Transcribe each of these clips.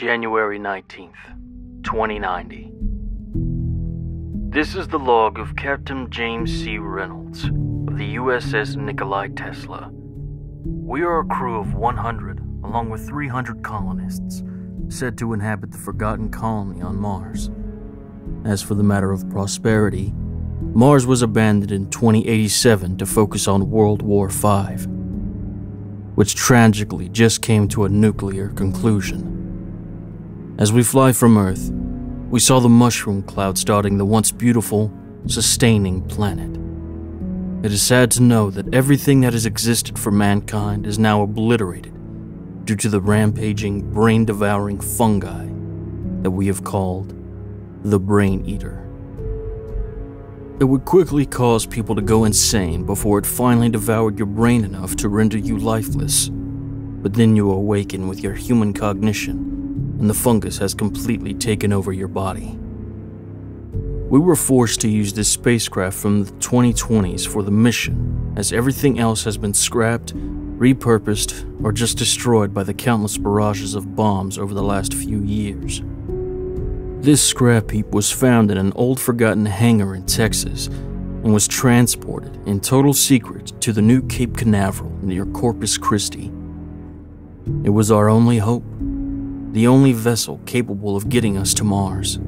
January 19th, 2090. This is the log of Captain James C. Reynolds of the USS Nikolai Tesla. We are a crew of 100, along with 300 colonists, said to inhabit the forgotten colony on Mars. As for the matter of prosperity, Mars was abandoned in 2087 to focus on World War V, which tragically just came to a nuclear conclusion. As we fly from Earth, we saw the mushroom clouds dotting the once beautiful, sustaining planet. It is sad to know that everything that has existed for mankind is now obliterated due to the rampaging, brain-devouring fungi that we have called the Brain Eater. It would quickly cause people to go insane before it finally devoured your brain enough to render you lifeless. But then you awaken with your human cognition, and the fungus has completely taken over your body. We were forced to use this spacecraft from the 2020s for the mission, as everything else has been scrapped, repurposed, or just destroyed by the countless barrages of bombs over the last few years. This scrap heap was found in an old forgotten hangar in Texas and was transported in total secret to the new Cape Canaveral near Corpus Christi. It was our only hope, the only vessel capable of getting us to Mars.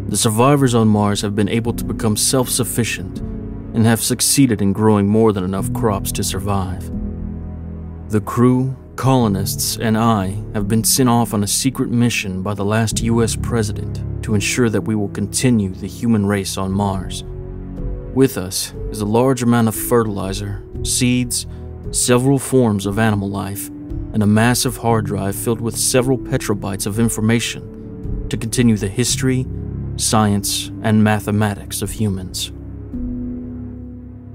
The survivors on Mars have been able to become self-sufficient and have succeeded in growing more than enough crops to survive. The crew, colonists, and I have been sent off on a secret mission by the last US president to ensure that we will continue the human race on Mars. With us is a large amount of fertilizer, seeds, several forms of animal life, and a massive hard drive filled with several petabytes of information to continue the history, science, and mathematics of humans.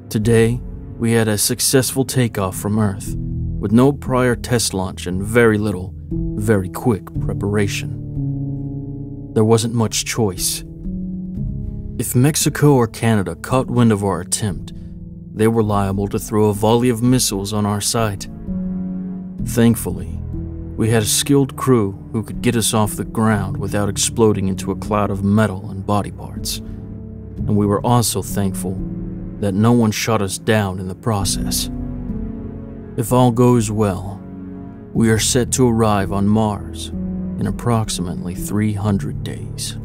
Today, we had a successful takeoff from Earth, with no prior test launch and very little, very quick preparation. There wasn't much choice. If Mexico or Canada caught wind of our attempt, they were liable to throw a volley of missiles on our site. Thankfully, we had a skilled crew who could get us off the ground without exploding into a cloud of metal and body parts. And we were also thankful that no one shot us down in the process. If all goes well, we are set to arrive on Mars in approximately 300 days.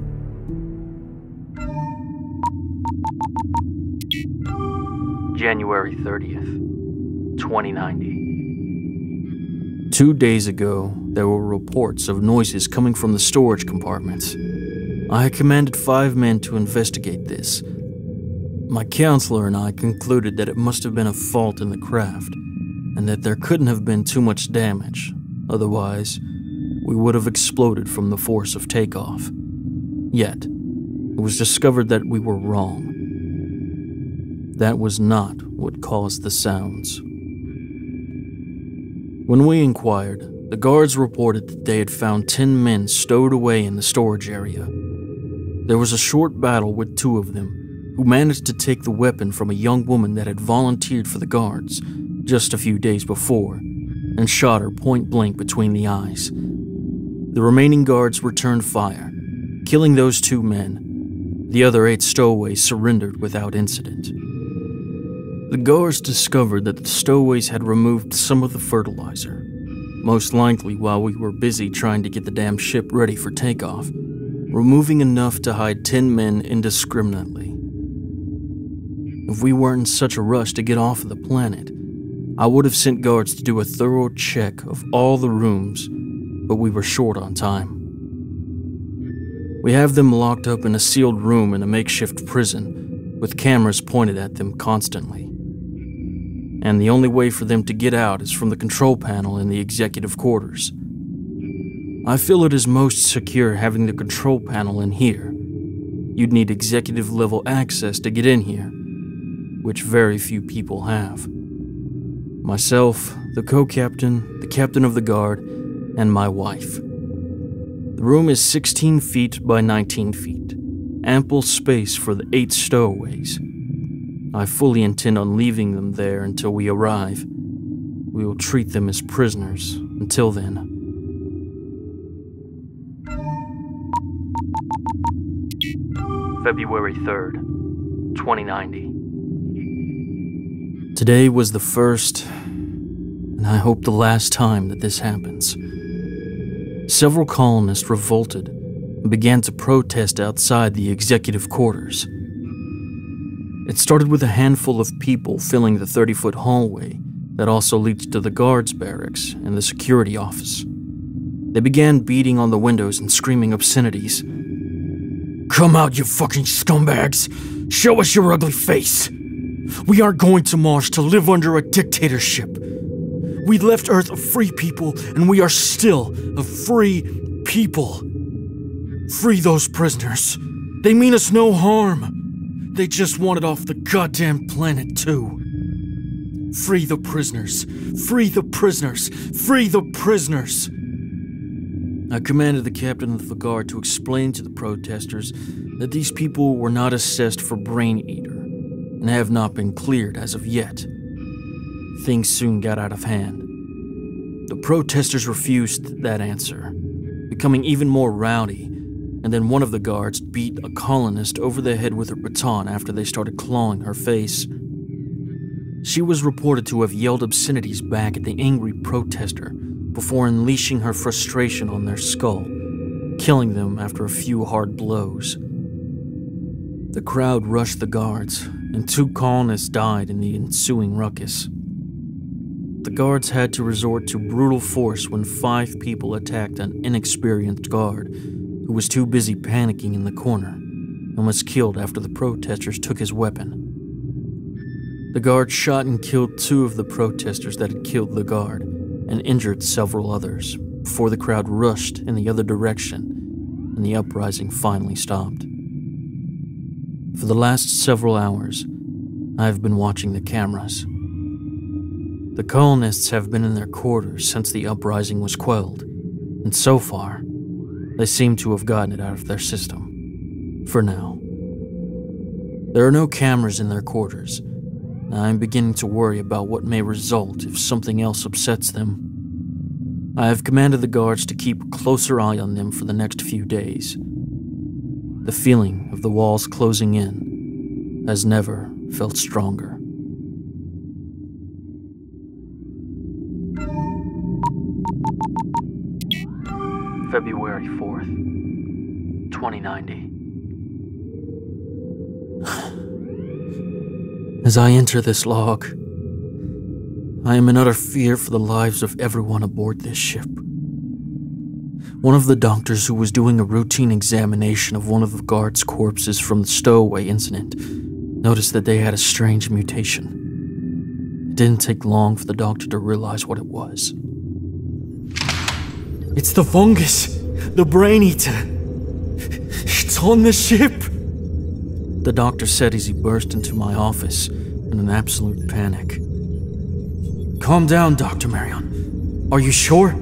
January 30th, 2090. 2 days ago, there were reports of noises coming from the storage compartments. I had commanded 5 men to investigate this. My counselor and I concluded that it must have been a fault in the craft, and that there couldn't have been too much damage, otherwise, we would have exploded from the force of takeoff. Yet, it was discovered that we were wrong. That was not what caused the sounds. When we inquired, the guards reported that they had found 10 men stowed away in the storage area. There was a short battle with 2 of them, who managed to take the weapon from a young woman that had volunteered for the guards just a few days before, and shot her point blank between the eyes. The remaining guards returned fire, killing those 2 men. The other 8 stowaways surrendered without incident. The guards discovered that the stowaways had removed some of the fertilizer, most likely while we were busy trying to get the damn ship ready for takeoff, removing enough to hide 10 men indiscriminately. If we weren't in such a rush to get off of the planet, I would have sent guards to do a thorough check of all the rooms, but we were short on time. We have them locked up in a sealed room in a makeshift prison, with cameras pointed at them constantly. And the only way for them to get out is from the control panel in the executive quarters. I feel it is most secure having the control panel in here. You'd need executive-level access to get in here, which very few people have. Myself, the co-captain, the captain of the guard, and my wife. The room is 16 feet by 19 feet, ample space for the 8 stowaways. I fully intend on leaving them there until we arrive. We will treat them as prisoners until then. February 3rd, 2090. Today was the first, and I hope the last time that this happens. Several colonists revolted and began to protest outside the executive quarters. It started with a handful of people filling the 30-foot hallway that also leads to the guards' barracks and the security office. They began beating on the windows and screaming obscenities. "Come out, you fucking scumbags! Show us your ugly face! We aren't going to Mars to live under a dictatorship. We left Earth a free people, and we are still a free people. Free those prisoners. They mean us no harm. They just want it off the goddamn planet, too. Free the prisoners. Free the prisoners. Free the prisoners." I commanded the captain of the guard to explain to the protesters that these people were not assessed for brain eater and have not been cleared as of yet. Things soon got out of hand. The protesters refused that answer, becoming even more rowdy, and then one of the guards beat a colonist over the head with her baton after they started clawing her face. She was reported to have yelled obscenities back at the angry protester before unleashing her frustration on their skull, killing them after a few hard blows. The crowd rushed the guards, and 2 colonists died in the ensuing ruckus. The guards had to resort to brutal force when 5 people attacked an inexperienced guard who was too busy panicking in the corner and was killed after the protesters took his weapon. The guard shot and killed 2 of the protesters that had killed the guard and injured several others before the crowd rushed in the other direction and the uprising finally stopped. For the last several hours, I have been watching the cameras. The colonists have been in their quarters since the uprising was quelled, and so far, they seem to have gotten it out of their system. For now. There are no cameras in their quarters, and I am beginning to worry about what may result if something else upsets them. I have commanded the guards to keep a closer eye on them for the next few days. The feeling of the walls closing in has never felt stronger. February 4th, 2090. As I enter this log, I am in utter fear for the lives of everyone aboard this ship. One of the doctors who was doing a routine examination of one of the guards' corpses from the stowaway incident noticed that they had a strange mutation. It didn't take long for the doctor to realize what it was. "It's the fungus, the brain eater. It's on the ship," the doctor said as he burst into my office in an absolute panic. "Calm down, Dr. Marion. Are you sure?"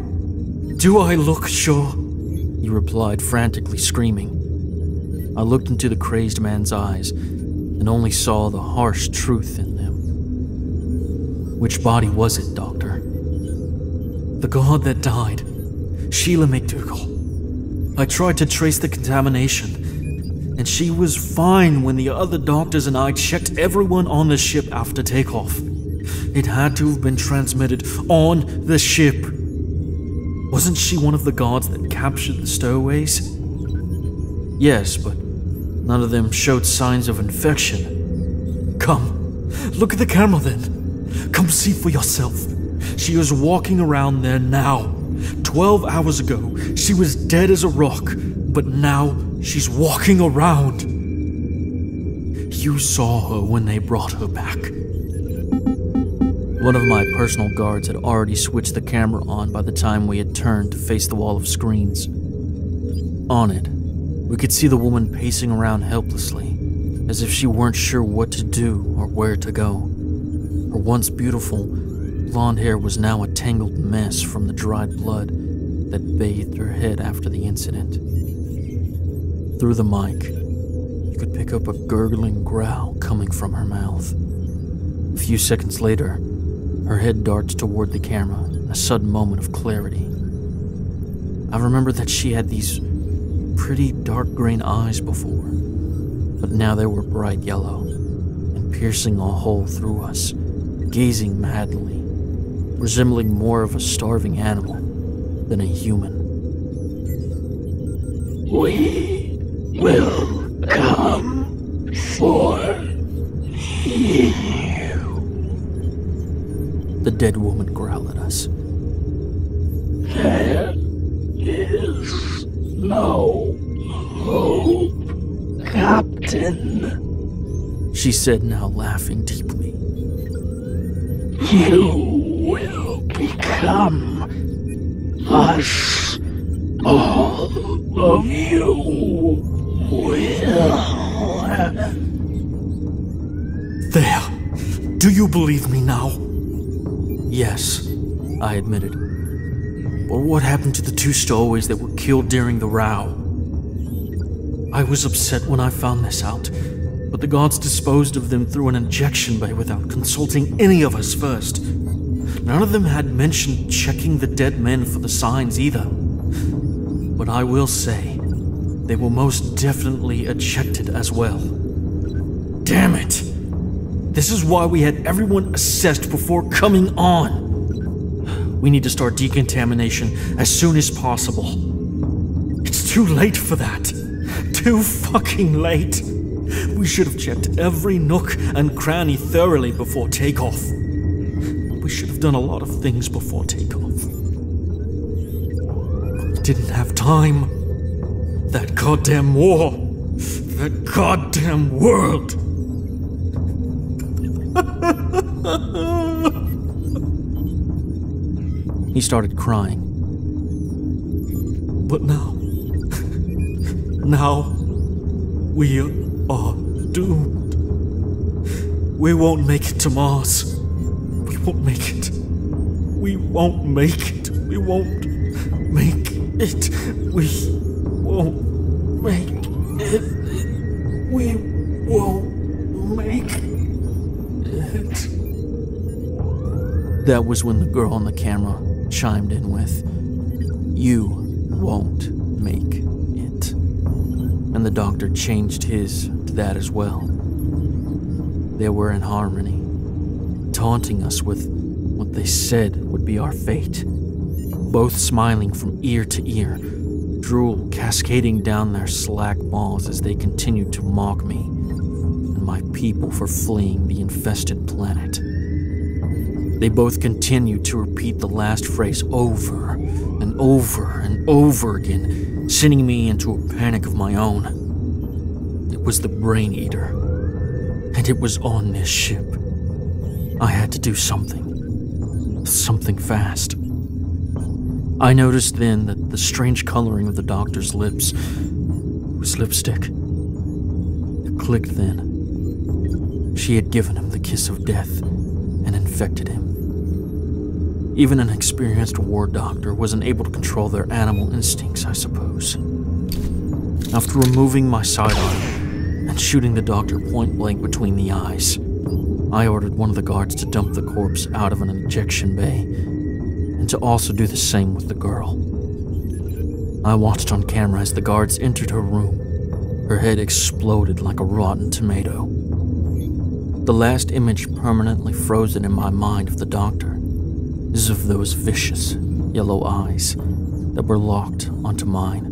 "Do I look sure?" he replied, frantically screaming. I looked into the crazed man's eyes and only saw the harsh truth in them. "Which body was it, doctor?" "The guard that died. Sheila McDougal. I tried to trace the contamination, and she was fine when the other doctors and I checked everyone on the ship after takeoff. It had to have been transmitted on the ship. Wasn't she one of the guards that captured the stowaways?" "Yes, but none of them showed signs of infection." "Come, look at the camera then. Come see for yourself. She is walking around there now. 12 hours ago, she was dead as a rock, but now she's walking around. You saw her when they brought her back." One of my personal guards had already switched the camera on by the time we had turned to face the wall of screens. On it, we could see the woman pacing around helplessly, as if she weren't sure what to do or where to go. Her once beautiful, blonde hair was now a tangled mess from the dried blood that bathed her head after the incident. Through the mic, you could pick up a gurgling growl coming from her mouth. A few seconds later, her head darts toward the camera in a sudden moment of clarity. I remember that she had these pretty dark green eyes before, but now they were bright yellow and piercing a hole through us, gazing madly, resembling more of a starving animal than a human. We will come for you. The dead woman growled at us. There is no hope, Captain. She said, now laughing deeply. You will become us. All of you will. There. Do you believe me now? Yes, I admitted. But what happened to the 2 stowaways that were killed during the row? I was upset when I found this out, but the gods disposed of them through an injection bay without consulting any of us first. None of them had mentioned checking the dead men for the signs either. But I will say, they were most definitely ejected as well. Damn it! This is why we had everyone assessed before coming on. We need to start decontamination as soon as possible. It's too late for that. Too fucking late. We should have checked every nook and cranny thoroughly before takeoff. We should have done a lot of things before takeoff. We didn't have time. That goddamn war. That goddamn world. He started crying. But now we are doomed. We won't make it to Mars. We won't make it. We won't make it. We won't make it. We won't make it. We won't make it. That was when the girl on the camera chimed in with, "You won't make it." And the doctor changed his to that as well. They were in harmony, taunting us with what they said would be our fate. Both smiling from ear to ear, drool cascading down their slack maws as they continued to mock me and my people for fleeing the infested planet. They both continued to repeat the last phrase over and over and over again, sending me into a panic of my own. It was the Brain Eater, and it was on this ship. I had to do something fast. I noticed then that the strange coloring of the doctor's lips was lipstick. It clicked then. She had given him the kiss of death and infected him. Even an experienced war doctor wasn't able to control their animal instincts, I suppose. After removing my sidearm and shooting the doctor point blank between the eyes, I ordered one of the guards to dump the corpse out of an injection bay, and to also do the same with the girl. I watched on camera as the guards entered her room. Her head exploded like a rotten tomato. The last image permanently frozen in my mind of the doctor is of those vicious yellow eyes that were locked onto mine,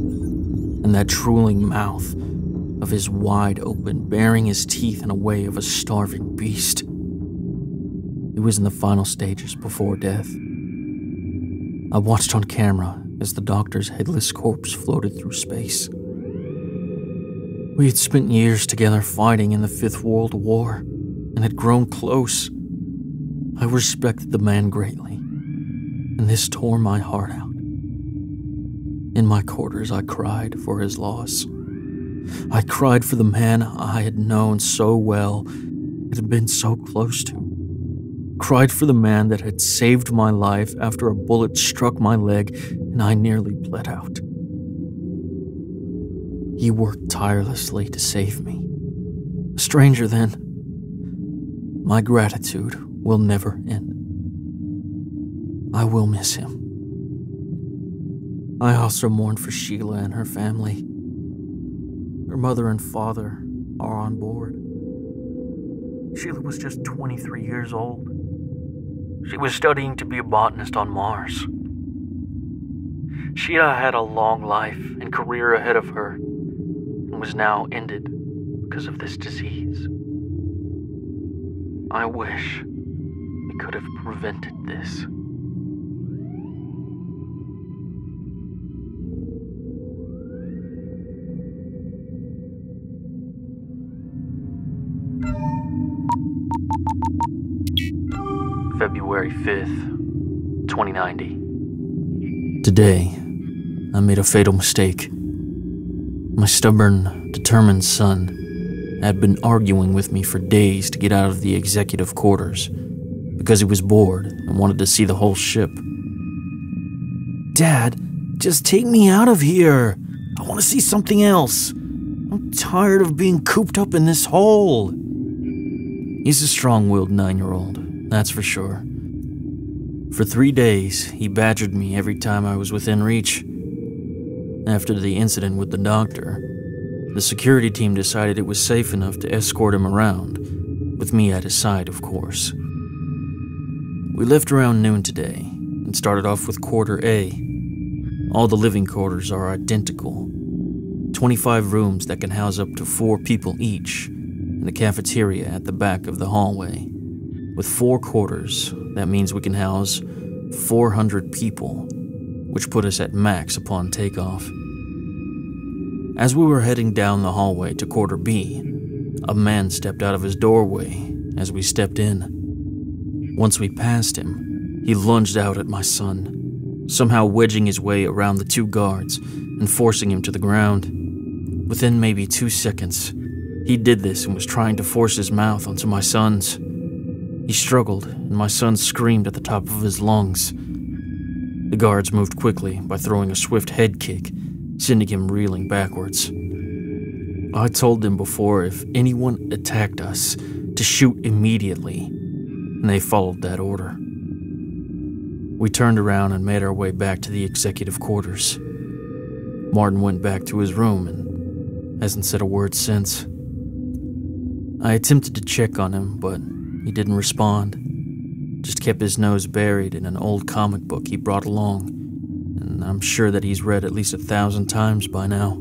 and that drooling mouth of his wide open, baring his teeth in a way of a starving beast. He was in the final stages before death. I watched on camera as the doctor's headless corpse floated through space. We had spent years together fighting in the 5th World War and had grown close. I respected the man greatly, and this tore my heart out. In my quarters, I cried for his loss. I cried for the man I had known so well, and had been so close to. Cried for the man that had saved my life after a bullet struck my leg and I nearly bled out. He worked tirelessly to save me. A stranger then. My gratitude will never end. I will miss him. I also mourn for Sheila and her family. Her mother and father are on board. Sheila was just 23 years old. She was studying to be a botanist on Mars. Sheila had a long life and career ahead of her and was now ended because of this disease. I wish we could have prevented this. February 5th, 2090. Today, I made a fatal mistake. My stubborn, determined son had been arguing with me for days to get out of the executive quarters because he was bored and wanted to see the whole ship. Dad, just take me out of here. I want to see something else. I'm tired of being cooped up in this hole. He's a strong-willed 9-year-old, that's for sure. For 3 days, he badgered me every time I was within reach. After the incident with the doctor, the security team decided it was safe enough to escort him around, with me at his side, of course. We left around noon today and started off with Quarter A. All the living quarters are identical. 25 rooms that can house up to 4 people each, and a cafeteria at the back of the hallway. With 4 quarters, that means we can house 400 people, which put us at max upon takeoff. As we were heading down the hallway to Quarter B, a man stepped out of his doorway as we stepped in. Once we passed him, he lunged out at my son, somehow wedging his way around the 2 guards and forcing him to the ground. Within maybe 2 seconds, he did this and was trying to force his mouth onto my son's. He struggled, and my son screamed at the top of his lungs. The guards moved quickly by throwing a swift head kick, sending him reeling backwards. I told them before if anyone attacked us to shoot immediately, and they followed that order. We turned around and made our way back to the executive quarters. Martin went back to his room and hasn't said a word since. I attempted to check on him, but he didn't respond. Just kept his nose buried in an old comic book he brought along, and I'm sure that he's read at least 1,000 times by now.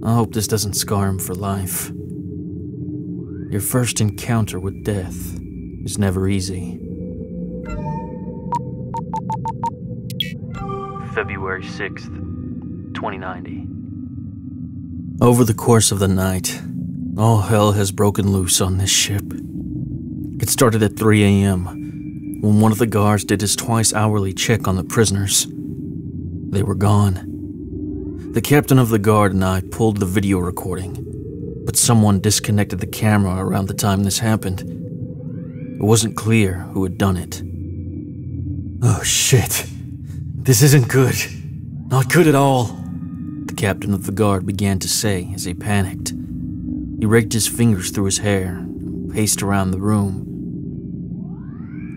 I hope this doesn't scar him for life. Your first encounter with death is never easy. February 6th, 2090. Over the course of the night, all hell has broken loose on this ship. It started at 3 a.m. when one of the guards did his twice-hourly check on the prisoners. They were gone. The captain of the guard and I pulled the video recording, but someone disconnected the camera around the time this happened. It wasn't clear who had done it. Oh shit. This isn't good. Not good at all, the captain of the guard began to say as he panicked. He raked his fingers through his hair and paced around the room.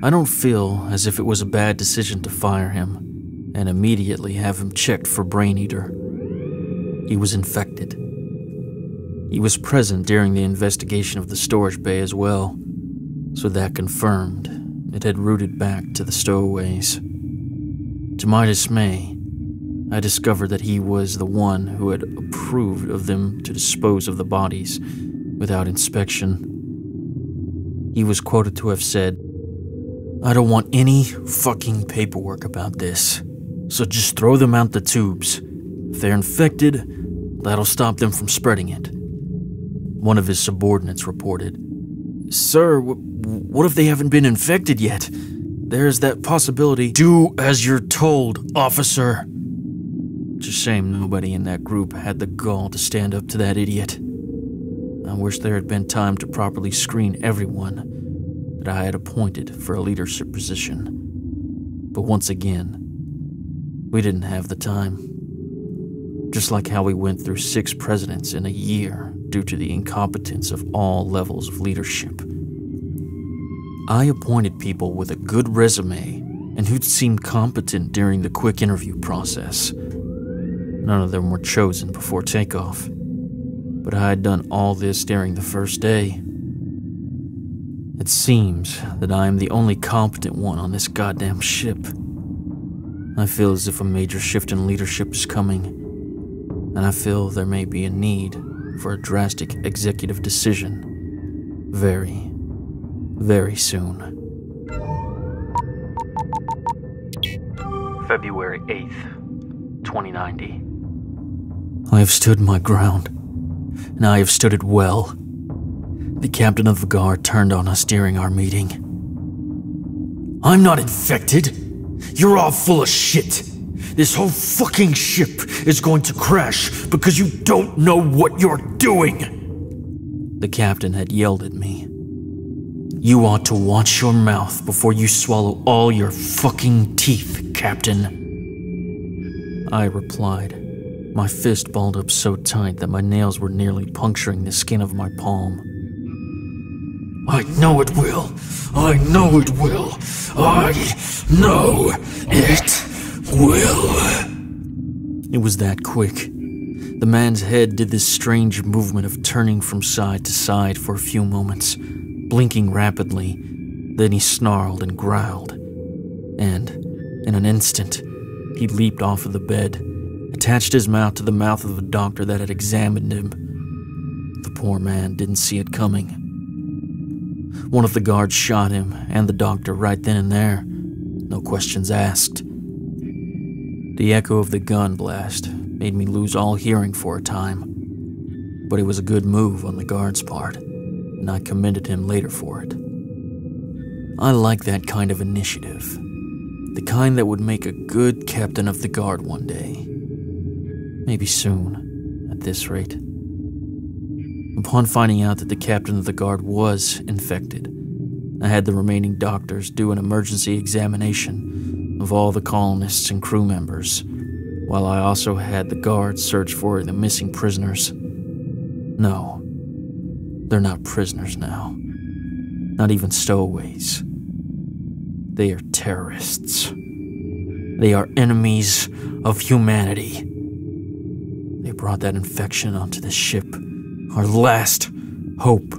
I don't feel as if it was a bad decision to fire him and immediately have him checked for brain eater. He was infected. He was present during the investigation of the storage bay as well, so that confirmed it had rooted back to the stowaways. To my dismay, I discovered that he was the one who had approved of them to dispose of the bodies without inspection. He was quoted to have said, "I don't want any fucking paperwork about this, so just throw them out the tubes. If they're infected, that'll stop them from spreading it." One of his subordinates reported, "Sir, what if they haven't been infected yet? There's that possibility." "Do as you're told, officer." It's a shame nobody in that group had the gall to stand up to that idiot. I wish there had been time to properly screen everyone that I had appointed for a leadership position. But once again, we didn't have the time. Just like how we went through 6 presidents in a year due to the incompetence of all levels of leadership. I appointed people with a good resume and who'd seemed competent during the quick interview process. None of them were chosen before takeoff. but I had done all this during the first day. It seems that I am the only competent one on this goddamn ship. I feel as if a major shift in leadership is coming, and I feel there may be a need for a drastic executive decision very, very soon. February 8th, 2090. I have stood my ground, and I have stood it well. The captain of the guard turned on us during our meeting. I'm not infected. You're all full of shit. This whole fucking ship is going to crash because you don't know what you're doing. The captain had yelled at me. You ought to watch your mouth before you swallow all your fucking teeth, Captain. I replied, my fist balled up so tight that my nails were nearly puncturing the skin of my palm. I know it will. I know it will. I know it will. It was that quick. The man's head did this strange movement of turning from side to side for a few moments, blinking rapidly. Then he snarled and growled. And, in an instant, he leaped off of the bed, attached his mouth to the mouth of the doctor that had examined him. The poor man didn't see it coming. One of the guards shot him and the doctor right then and there, no questions asked. The echo of the gun blast made me lose all hearing for a time, but it was a good move on the guard's part, and I commended him later for it. I like that kind of initiative, the kind that would make a good captain of the guard one day. Maybe soon, at this rate. Upon finding out that the captain of the guard was infected, I had the remaining doctors do an emergency examination of all the colonists and crew members, while I also had the guards search for the missing prisoners. No, they're not prisoners now. Not even stowaways. They are terrorists. They are enemies of humanity. They brought that infection onto the ship. Our last hope.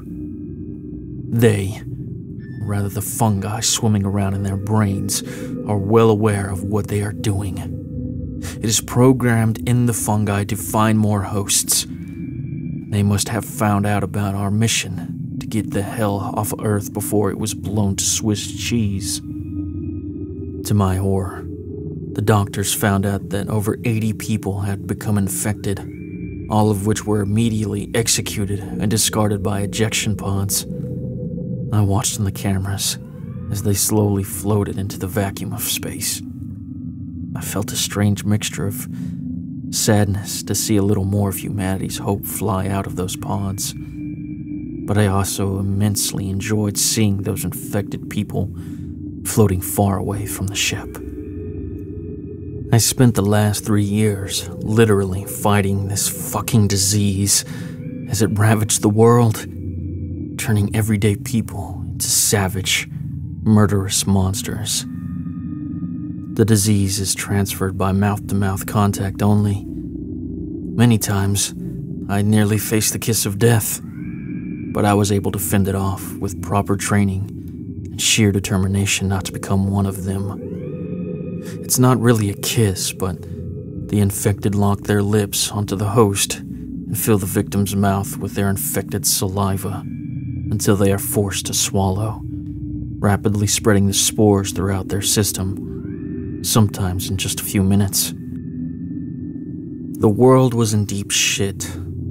They, or rather the fungi swimming around in their brains, are well aware of what they are doing. It is programmed in the fungi to find more hosts. They must have found out about our mission to get the hell off of Earth before it was blown to Swiss cheese. To my horror, the doctors found out that over 80 people had become infected, all of which were immediately executed and discarded by ejection pods. I watched on the cameras as they slowly floated into the vacuum of space. I felt a strange mixture of sadness to see a little more of humanity's hope fly out of those pods, but I also immensely enjoyed seeing those infected people floating far away from the ship. I spent the last 3 years literally fighting this fucking disease as it ravaged the world, turning everyday people into savage, murderous monsters. The disease is transferred by mouth-to-mouth contact only. Many times, I nearly faced the kiss of death, but I was able to fend it off with proper training and sheer determination not to become one of them. It's not really a kiss, but the infected lock their lips onto the host and fill the victim's mouth with their infected saliva until they are forced to swallow, rapidly spreading the spores throughout their system, sometimes in just a few minutes. The world was in deep shit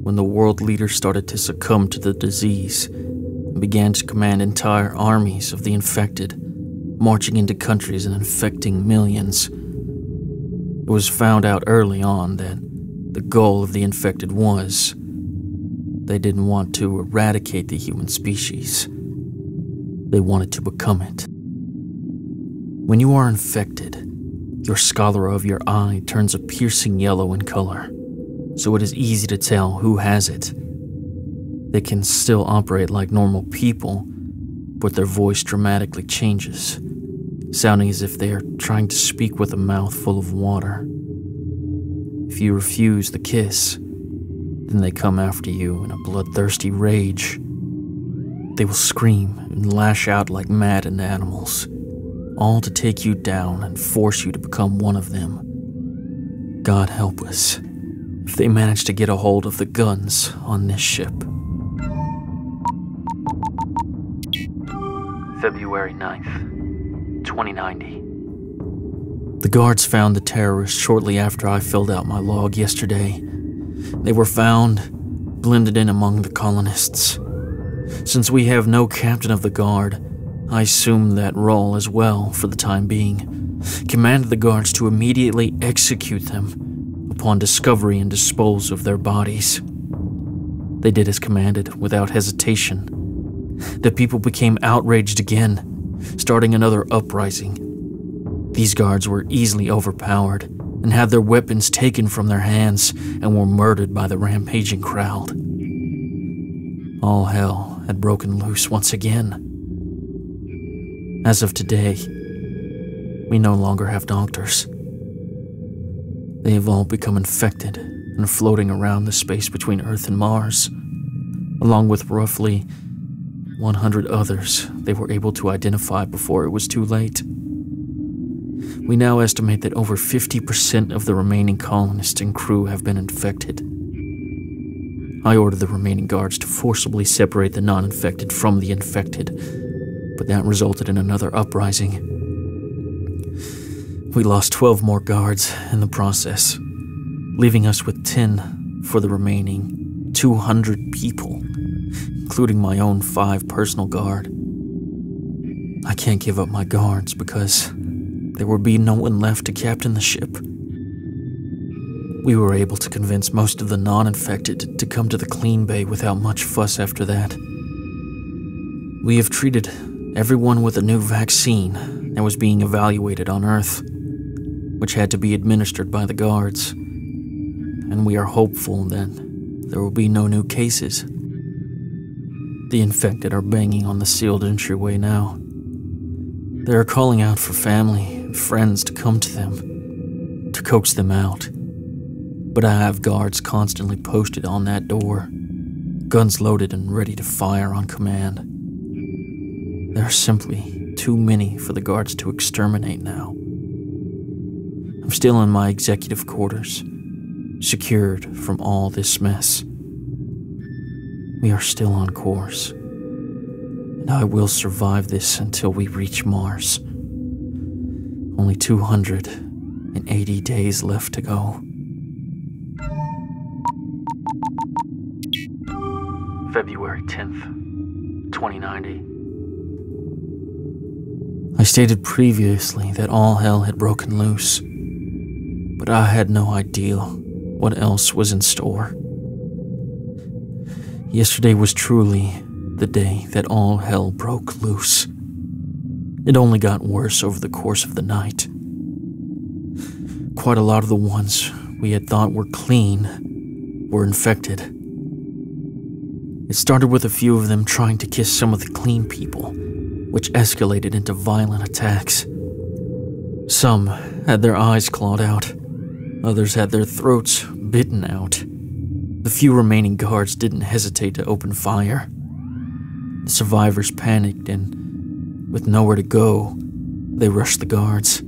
when the world leaders started to succumb to the disease and began to command entire armies of the infected, marching into countries and infecting millions. It was found out early on that the goal of the infected was they didn't want to eradicate the human species. They wanted to become it. When you are infected, your sclera of your eye turns a piercing yellow in color, so it is easy to tell who has it. They can still operate like normal people, but their voice dramatically changes, sounding as if they are trying to speak with a mouth full of water. If you refuse the kiss, Then they come after you in a bloodthirsty rage. They will scream and lash out like maddened animals, all to take you down and force you to become one of them. God help us if they manage to get a hold of the guns on this ship. February 9th, 2090. The guards found the terrorists shortly after I filled out my log yesterday. They were found blended in among the colonists. Since we have no captain of the guard, I assumed that role as well for the time being. Commanded the guards to immediately execute them upon discovery and disposal of their bodies. They did as commanded without hesitation. The people became outraged again, starting another uprising. These guards were easily overpowered and had their weapons taken from their hands and were murdered by the rampaging crowd. All hell had broken loose once again. As of today, we no longer have doctors. They have all become infected and are floating around the space between Earth and Mars, along with roughly 100 others they were able to identify before it was too late. We now estimate that over 50% of the remaining colonists and crew have been infected. I ordered the remaining guards to forcibly separate the non-infected from the infected, but that resulted in another uprising. We lost 12 more guards in the process, leaving us with 10 for the remaining 200 people, including my own 5 personal guard. I can't give up my guards because there would be no one left to captain the ship. We were able to convince most of the non-infected to come to the clean bay without much fuss after that. We have treated everyone with a new vaccine that was being evaluated on Earth, which had to be administered by the guards, and we are hopeful that there will be no new cases. The infected are banging on the sealed entryway now. They are calling out for family and friends to come to them, to coax them out. But I have guards constantly posted on that door, guns loaded and ready to fire on command. There are simply too many for the guards to exterminate now. I'm still in my executive quarters, secured from all this mess. We are still on course, and I will survive this until we reach Mars. Only 280 days left to go. February 10th, 2090. I stated previously that all hell had broken loose, but I had no idea what else was in store. Yesterday was truly the day that all hell broke loose. It only got worse over the course of the night. Quite a lot of the ones we had thought were clean were infected. It started with a few of them trying to kiss some of the clean people, which escalated into violent attacks. Some had their eyes clawed out, others had their throats bitten out. The few remaining guards didn't hesitate to open fire. The survivors panicked and, with nowhere to go, they rushed the guards,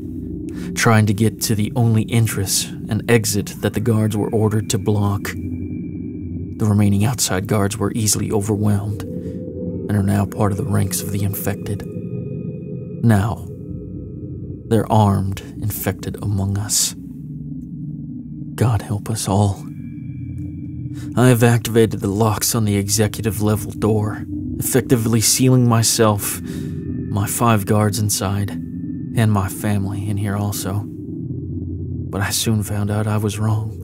trying to get to the only entrance and exit that the guards were ordered to block. The remaining outside guards were easily overwhelmed and are now part of the ranks of the infected. Now, they're armed, infected among us. God help us all. I have activated the locks on the executive level door, effectively sealing myself, my 5 guards inside, and my family in here also. But I soon found out I was wrong.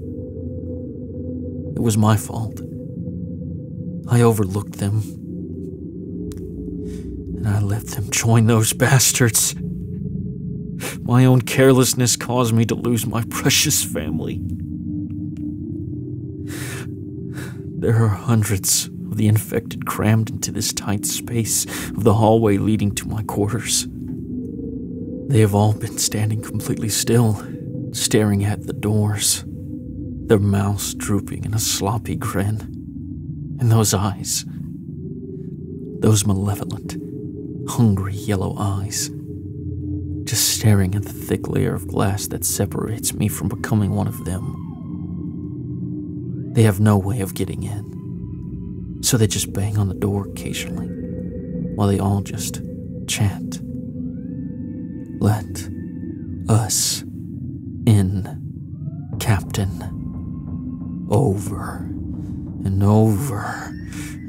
It was my fault. I overlooked them, and I let them join those bastards. My own carelessness caused me to lose my precious family. There are hundreds of the infected crammed into this tight space of the hallway leading to my quarters. They have all been standing completely still, staring at the doors. their mouths drooping in a sloppy grin, and those eyes, those malevolent, hungry yellow eyes, just staring at the thick layer of glass that separates me from becoming one of them. They have no way of getting in, so they just bang on the door occasionally, while they all just chant, "Let us in, Captain." Over and over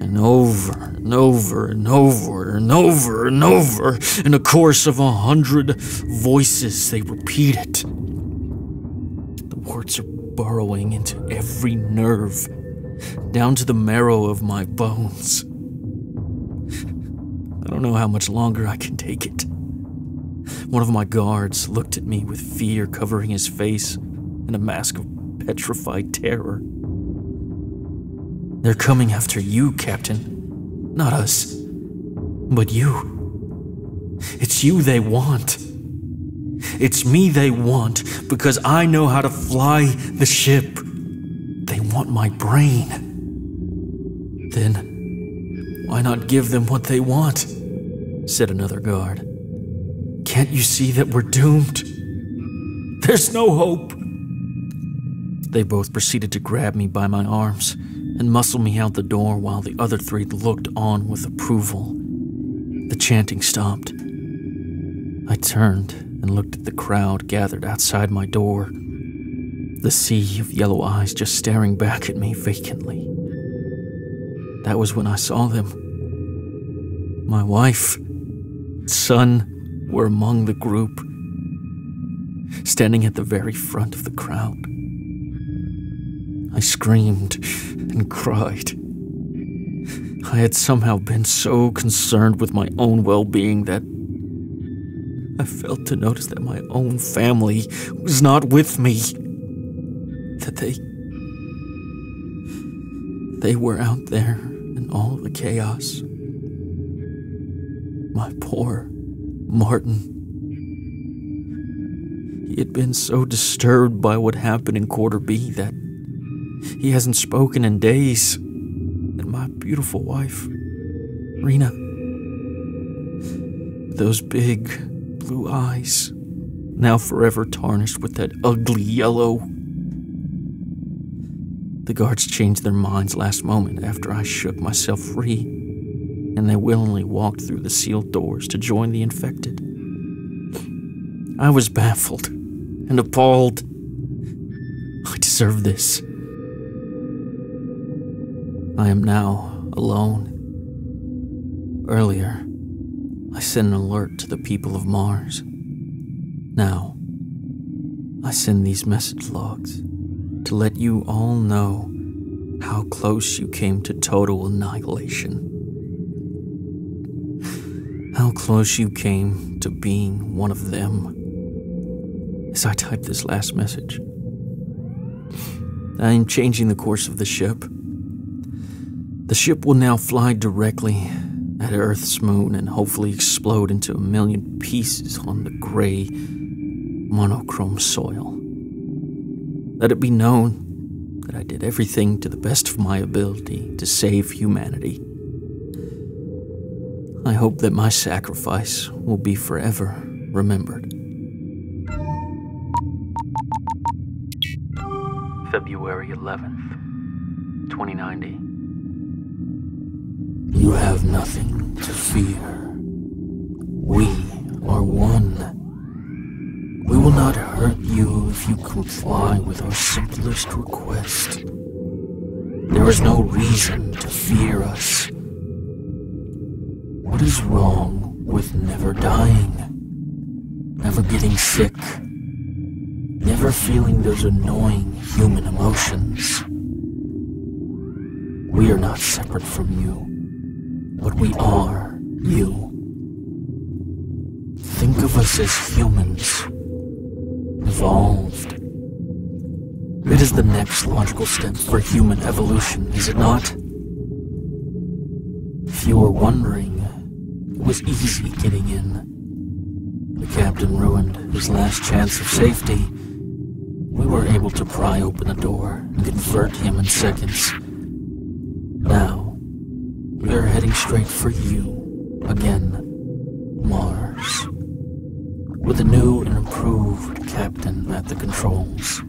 and over and over and over and over and over. In a chorus of 100 voices, they repeat it. The words are burrowing into every nerve, down to the marrow of my bones. I don't know how much longer I can take it. One of my guards looked at me with fear covering his face and a mask of petrified terror. "They're coming after you, Captain. Not us, but you. It's you they want. It's me they want because I know how to fly the ship. They want my brain. Then why not give them what they want?" said another guard. "Can't you see that we're doomed? There's no hope." They both proceeded to grab me by my arms and muscle me out the door while the other three looked on with approval. The chanting stopped. I turned and looked at the crowd gathered outside my door, the sea of yellow eyes just staring back at me vacantly. That was when I saw them. My wife, son were among the group, standing at the very front of the crowd. I screamed and cried. I had somehow been so concerned with my own well-being that I failed to notice that my own family was not with me. That they were out there in all the chaos. My poor Martin. He had been so disturbed by what happened in Quarter B that he hasn't spoken in days. And my beautiful wife, Rena. Those big blue eyes, now forever tarnished with that ugly yellow. The guards changed their minds last moment after I shook myself free, and they willingly walked through the sealed doors to join the infected. I was baffled and appalled. I deserve this. I am now alone. Earlier, I sent an alert to the people of Mars. Now, I send these message logs to let you all know how close you came to total annihilation. How close you came to being one of them. As I type this last message, I am changing the course of the ship. The ship will now fly directly at Earth's moon and hopefully explode into a million pieces on the gray, monochrome soil. Let it be known that I did everything to the best of my ability to save humanity. I hope that my sacrifice will be forever remembered. February 11th, 2090. You have nothing to fear. We are one. We will not hurt you if you comply with our simplest request. There is no reason to fear us. What is wrong with never dying? Never getting sick? Never feeling those annoying human emotions? We are not separate from you, but we are you. Think of us as humans, evolved. It is the next logical step for human evolution, is it not? If you were wondering, it was easy getting in. The captain ruined his last chance of safety. We were able to pry open the door and convert him in seconds. Now, we are heading straight for you again, Mars, with a new and improved captain at the controls.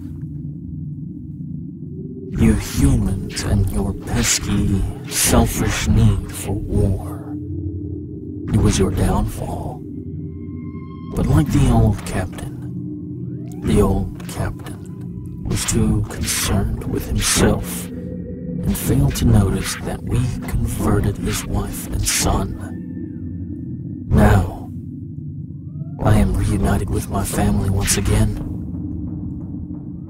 You humans and your pesky, selfish need for war. It was your downfall. But like the old captain was too concerned with himself and failed to notice that we converted his wife and son. Now, I am reunited with my family once again.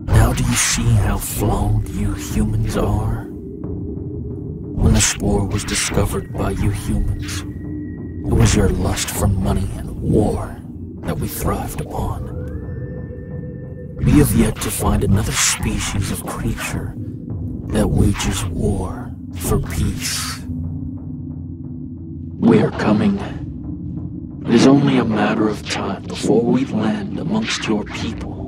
Now do you see how flawed you humans are? When the spore was discovered by you humans, it was your lust for money and war that we thrived upon. We have yet to find another species of creature that wages war for peace. We are coming. It is only a matter of time before we land amongst your people,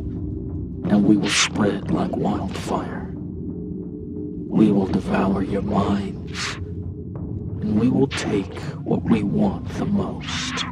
and we will spread like wildfire. We will devour your minds, and we will take what we want the most.